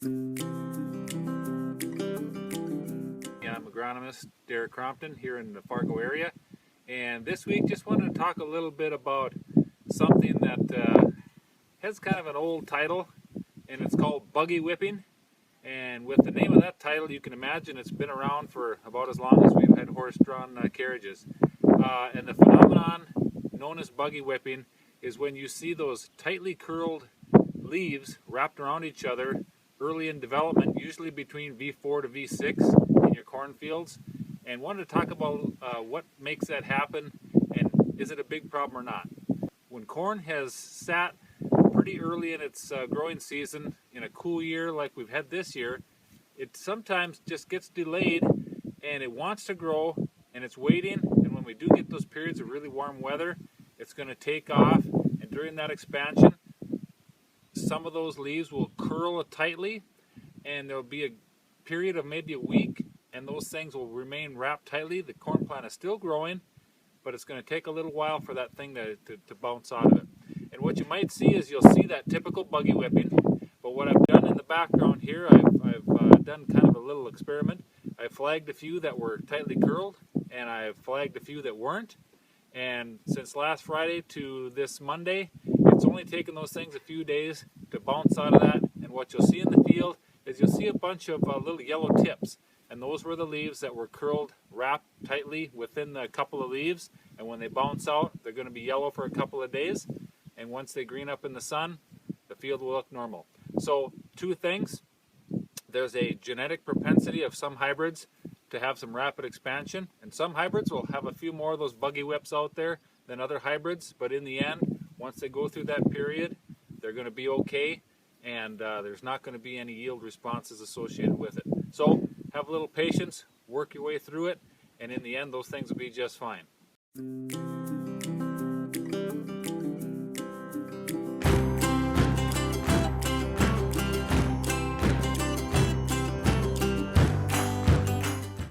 I'm agronomist Crompton here in the Fargo area, and this week just wanted to talk a little bit about something that has kind of an old title, and it's called buggy whipping. And with the name of that title, you can imagine it's been around for about as long as we've had horse-drawn carriages. And the phenomenon known as buggy whipping is when you see those tightly curled leaves wrapped around each other early in development, usually between V4 to V6 in your cornfields. And wanted to talk about what makes that happen, and is it a big problem or not. When corn has sat pretty early in its growing season in a cool year like we've had this year, it sometimes just gets delayed and it wants to grow and it's waiting, and when we do get those periods of really warm weather, it's going to take off, and during that expansion some of those leaves will curl tightly, and there'll be a period of maybe a week and those things will remain wrapped tightly. The corn plant is still growing, but it's going to take a little while for that thing to bounce out of it. And what you might see is you'll see that typical buggy whipping, but what I've done in the background here, I've done kind of a little experiment. I flagged a few that were tightly curled, and I've flagged a few that weren't. And since last Friday to this Monday, it's only taken those things a few days to bounce out of that. And what you'll see in the field is you'll see a bunch of little yellow tips. And those were the leaves that were curled, wrapped tightly within the couple of leaves. And when they bounce out, they're going to be yellow for a couple of days. And once they green up in the sun, the field will look normal. So two things. There's a genetic propensity of some hybrids to have some rapid expansion, and some hybrids will have a few more of those buggy whips out there than other hybrids, but in the end, once they go through that period, they're going to be okay, and there's not going to be any yield responses associated with it. So have a little patience, work your way through it, and in the end those things will be just fine.